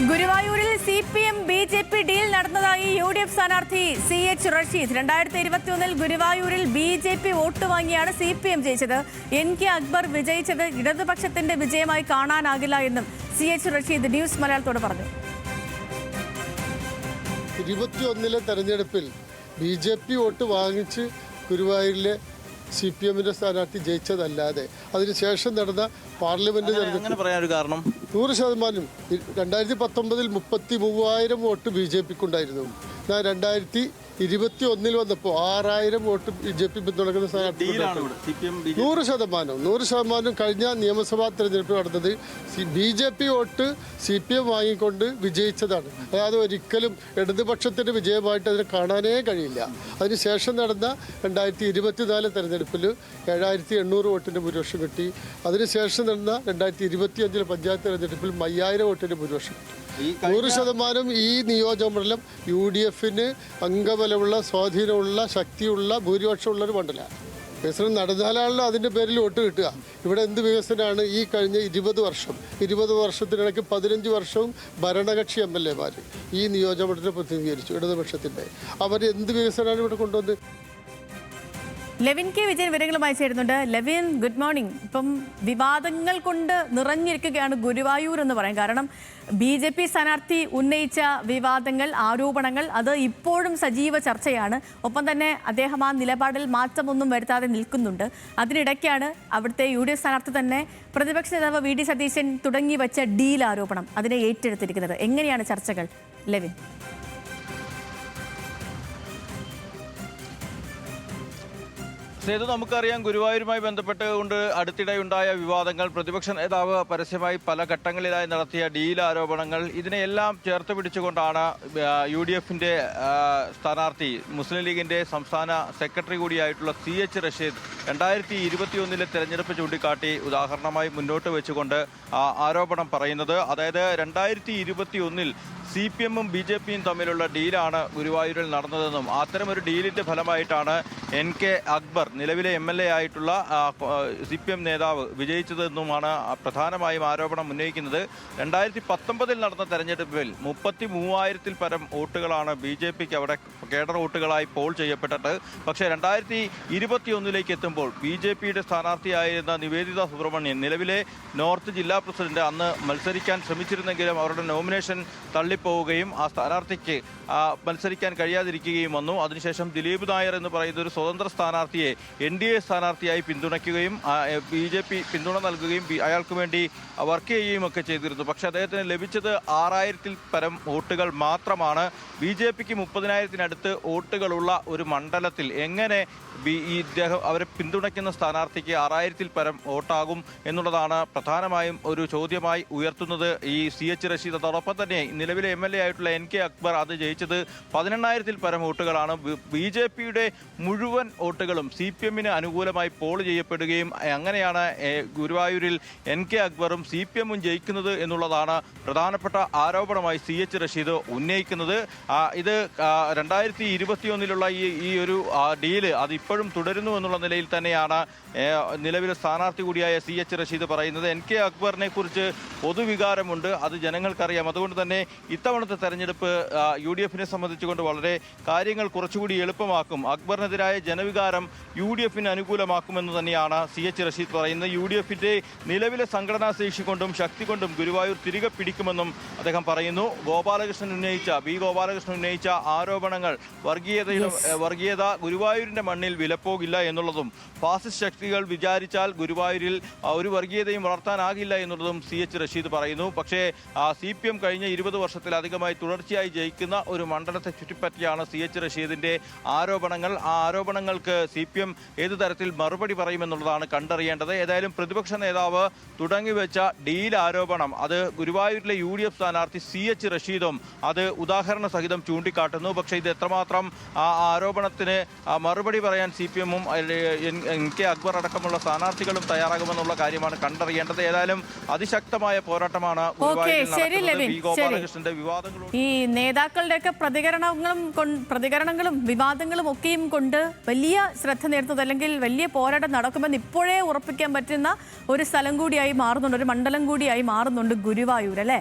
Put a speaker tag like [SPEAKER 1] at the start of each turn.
[SPEAKER 1] ഗുരുവായൂരിൽ CPM BJP deal നടന്നതായി UDF സ്ഥാനാർത്ഥി CH റഷീദ്. 2021 ഗുരുവായൂരിൽ BJP വോട്ട് വാങ്ങിയാണ് CPM ജയിച്ചത്. NK അക്ബർ വിജയിച്ചത് ഇടതുപക്ഷത്തിന്റെ വിജയമായി കാണാനാകില്ല എന്നും CH റഷീദ് ന്യൂസ് മലയാളത്തോട് പറഞ്ഞു.
[SPEAKER 2] 21 തെരഞ്ഞെടുപ്പിൽ BJP വോട്ട് വാങ്ങിച്ച് ഗുരുവായൂരിലെ CPMന്റെ സ്ഥാനാർത്ഥി ജയിച്ചതല്ലാതെ അതിനുശേഷം നടന്ന പാർലമെന്റ്
[SPEAKER 3] തെരഞ്ഞെടുപ്പ് കാരണം
[SPEAKER 2] 100%. 2019 33,000 വോട്ട് BJPക്കുണ്ടായിരുന്നു. 2021 വന്നപ്പോൾ 6,000 വോട്ട് BJP പിന്തുണക്കുന്ന സ്ഥാനാർത്ഥി 100%. കഴിഞ്ഞ നിയമസഭാ തെരഞ്ഞെടുപ്പ് നടന്നത് BJP വോട്ട് CPM വാങ്ങിക്കൊണ്ട് വിജയിച്ചതാണ്. അതായത് ഒരിക്കലും ഇടതുപക്ഷത്തിന്റെ വിജയമായിട്ട് അതിനെ കാണാനേ കഴിയില്ല. അതിനുശേഷം നടന്ന 2024 തെരഞ്ഞെടുപ്പിൽ 7,800 വോട്ടിന്റെ ഭൂരിപക്ഷം കിട്ടി. അതിനുശേഷം നടന്ന 2025 പഞ്ചായത്ത് തെരഞ്ഞെടുപ്പിൽ 5,000 വോട്ടിന്റെ ഭൂരിപക്ഷം കിട്ടി. 100% ഈ നിയോജകമണ്ഡലം UDFന് അംഗബലമുള്ള, സ്വാധീനമുള്ള, ശക്തിയുള്ള, ഭൂരിപക്ഷമുള്ള ഒരു മണ്ഡലമാണ്. വികസനം നടന്നാലാണല്ലോ അതിൻ്റെ പേരിൽ വോട്ട് കിട്ടുക. ഇവിടെ എന്ത് വികസനമാണ് ഈ കഴിഞ്ഞ 20 വർഷത്തിനിടയ്ക്ക് 15 വർഷവും ഭരണകക്ഷി MLAമാർ ഈ നിയോജകമണ്ഡലത്തെ പ്രതിനിധീകരിച്ചു ഇടതുപക്ഷത്തിൻ്റെ. അവർ എന്ത് വികസനമാണ് ഇവിടെ കൊണ്ടുവന്നത്?
[SPEAKER 1] ലെവിൻ കെ വിജയൻ വിവരങ്ങളുമായി ചേരുന്നുണ്ട്. Levin, good morning. ഇപ്പം വിവാദങ്ങൾ കൊണ്ട് നിറഞ്ഞിരിക്കുകയാണ് ഗുരുവായൂർ എന്ന് പറയാം. കാരണം BJP സ്ഥാനാർത്ഥി ഉന്നയിച്ച വിവാദങ്ങൾ, ആരോപണങ്ങൾ അത് ഇപ്പോഴും സജീവ ചർച്ചയാണ്. ഒപ്പം തന്നെ അദ്ദേഹം ആ നിലപാടിൽ മാറ്റമൊന്നും വരുത്താതെ നിൽക്കുന്നുണ്ട്. അതിനിടയ്ക്കാണ് അവിടുത്തെ UDF സ്ഥാനാർത്ഥി തന്നെ പ്രതിപക്ഷ നേതാവ് VD സതീശൻ തുടങ്ങി വെച്ച ഡീൽ ആരോപണം അതിനെ ഏറ്റെടുത്തിരിക്കുന്നത്. എങ്ങനെയാണ് ചർച്ചകൾ, ലെവിൻ?
[SPEAKER 3] സേതു, നമുക്കറിയാം ഗുരുവായൂരുമായി ബന്ധപ്പെട്ടുകൊണ്ട് അടുത്തിടെയുണ്ടായ വിവാദങ്ങൾ, പ്രതിപക്ഷ നേതാവ് പരസ്യമായി പല ഘട്ടങ്ങളിലായി നടത്തിയ ഡീൽ ആരോപണങ്ങൾ, ഇതിനെയെല്ലാം ചേർത്ത് പിടിച്ചുകൊണ്ടാണ് UDFന്റെ സ്ഥാനാർത്ഥി മുസ്ലിം ലീഗിന്റെ സംസ്ഥാന സെക്രട്ടറി കൂടിയായിട്ടുള്ള CH റഷീദ് 2021 തെരഞ്ഞെടുപ്പ് ചൂണ്ടിക്കാട്ടി ഉദാഹരണമായി മുന്നോട്ട് വെച്ചുകൊണ്ട് ആരോപണം പറയുന്നത്. അതായത് 2021 CPMും BJPയും തമ്മിലുള്ള ഡീലാണ് ഗുരുവായൂരിൽ നടന്നതെന്നും അത്തരമൊരു ഡീലിന്റെ ഫലമായിട്ടാണ് NK അക്ബർ, നിലവിലെ MLA ആയിട്ടുള്ള CPM നേതാവ്, വിജയിച്ചതെന്നുമാണ് പ്രധാനമായും ആരോപണം ഉന്നയിക്കുന്നത്. 2019 നടന്ന തെരഞ്ഞെടുപ്പിൽ 33,000 പരം വോട്ടുകളാണ് BJPക്ക് അവിടെ കേഡർ വോട്ടുകളായി പോൾ ചെയ്യപ്പെട്ടിട്ട്. പക്ഷേ 2021 എത്തുമ്പോൾ BJPയുടെ സ്ഥാനാർത്ഥിയായിരുന്ന നിവേദിത സുബ്രഹ്മണ്യൻ, നിലവിലെ നോർത്ത് ജില്ലാ പ്രസിഡന്റ്, അന്ന് മത്സരിക്കാൻ ശ്രമിച്ചിരുന്നെങ്കിലും അവരുടെ നോമിനേഷൻ തള്ളിപ്പോവുകയും ആ സ്ഥാനാർത്ഥിക്ക് മത്സരിക്കാൻ കഴിയാതിരിക്കുകയും വന്നു. അതിനുശേഷം ദിലീപ് നായർ എന്ന് പറയുന്ന ഒരു സ്വതന്ത്ര സ്ഥാനാർത്ഥിയെ NDA സ്ഥാനാർത്ഥിയായി പിന്തുണയ്ക്കുകയും BJP പിന്തുണ നൽകുകയും അയാൾക്ക് വേണ്ടി വർക്ക് ചെയ്യുകയും ഒക്കെ ചെയ്തിരുന്നു. പക്ഷേ അദ്ദേഹത്തിന് ലഭിച്ചത് 6,000 പരം വോട്ടുകൾ മാത്രമാണ്. BJPക്ക് 30,000-നടുത്ത് വോട്ടുകളുള്ള ഒരു മണ്ഡലത്തിൽ എങ്ങനെ ഇദ്ദേഹം അവരെ പിന്തുണയ്ക്കുന്ന സ്ഥാനാർത്ഥിക്ക് 6,000 പരം വോട്ടാകും എന്നുള്ളതാണ് പ്രധാനമായും ഒരു ചോദ്യമായി ഉയർത്തുന്നത് ഈ CH റഷീദ്. അതോടൊപ്പം തന്നെ നിലവിലെ MLA ആയിട്ടുള്ള NK അക്ബർ അത് ജയിച്ചത് 18,000 പരം വോട്ടുകളാണ്. BJPയുടെ മുഴുവൻ വോട്ടുകളും CPMന് അനുകൂലമായി പോൾ ചെയ്യപ്പെടുകയും അങ്ങനെയാണ് ഗുരുവായൂരിൽ NK അക്ബറും CPMും ജയിക്കുന്നത് എന്നുള്ളതാണ് പ്രധാനപ്പെട്ട ആരോപണമായി CH റഷീദ് ഉന്നയിക്കുന്നത്. ഇത് 2021 ഈ ഒരു ഡീല് അത് ഇപ്പോഴും തുടരുന്നു എന്നുള്ള നിലയിൽ തന്നെയാണ് നിലവിലെ സ്ഥാനാർത്ഥി കൂടിയായ CH റഷീദ് പറയുന്നത്. NK അക്ബറിനെ കുറിച്ച് പൊതുവികാരമുണ്ട്, അത് ജനങ്ങൾക്കറിയാം. അതുകൊണ്ട് തന്നെ ഇത്തവണത്തെ തെരഞ്ഞെടുപ്പ് UDFനെ സംബന്ധിച്ചുകൊണ്ട് വളരെ കാര്യങ്ങൾ കുറച്ചുകൂടി എളുപ്പമാക്കും. അക്ബറിനെതിരായ ജനവികാരം UDFന് അനുകൂലമാക്കുമെന്ന് തന്നെയാണ് CH റഷീദ് പറയുന്നത്. UDFന്റെ നിലവിലെ സംഘടനാ ശേഷി കൊണ്ടും ശക്തി കൊണ്ടും ഗുരുവായൂർ തിരികെ പിടിക്കുമെന്നും അദ്ദേഹം പറയുന്നു. ഗോപാലകൃഷ്ണൻ ഉന്നയിച്ച ആരോപണങ്ങൾ, വർഗീയത ഗുരുവായൂരിന്റെ മണ്ണിൽ വിലപ്പോകില്ല എന്നുള്ളതും, ഫാസിസ്റ്റ് ശക്തികൾ വിചാരിച്ചാൽ ഗുരുവായൂരിൽ ഒരു വർഗീയതയും വളർത്താനാകില്ല എന്നുള്ളതും CH റഷീദ് പറയുന്നു. പക്ഷേ CPM കഴിഞ്ഞ 20 വർഷത്തിലധികമായി തുടർച്ചയായി ജയിക്കുന്ന ഒരു മണ്ഡലത്തെ ചുറ്റിപ്പറ്റിയാണ് CH റഷീദിന്റെ ആരോപണങ്ങൾ. ആ ആരോപണങ്ങൾക്ക് CPM ഏതു തരത്തിൽ മറുപടി പറയുമെന്നുള്ളതാണ് കണ്ടറിയേണ്ടത്. ഏതായാലും പ്രതിപക്ഷ നേതാവ് തുടങ്ങിവെച്ച ഡീൽ ആരോപണം അത് ഗുരുവായൂരിലെ UDF സ്ഥാനാർത്ഥി CH റഷീദും അത് ഉദാഹരണ സഹിതം ചൂണ്ടിക്കാട്ടുന്നു. പക്ഷേ ഇത് എത്രമാത്രം ആ ആരോപണത്തിന് മറുപടി പറയാൻ CPMും NK അക്ബർ അടക്കമുള്ള സ്ഥാനാർത്ഥികളും തയ്യാറാകുമെന്നുള്ള കാര്യമാണ് കണ്ടറിയേണ്ടത്. ഏതായാലും അതിശക്തമായ പോരാട്ടമാണ് ഗോപാലകൃഷ്ണന്റെ വിവാദങ്ങളും
[SPEAKER 1] ഈ നേതാക്കളുടെയൊക്കെ പ്രതികരണങ്ങളും വിവാദങ്ങളും ഒക്കെയും കൊണ്ട് വലിയ ശ്രദ്ധ നേടുന്നത്, അല്ലെങ്കിൽ വലിയ പോരാട്ടം നടക്കുമെന്ന് ഇപ്പോഴേ ഉറപ്പിക്കാൻ പറ്റുന്ന ഒരു സ്ഥലം കൂടിയായി മാറുന്നുണ്ട്, ഒരു മണ്ഡലം കൂടിയായി മാറുന്നുണ്ട് ഗുരുവായൂർ, അല്ലേ?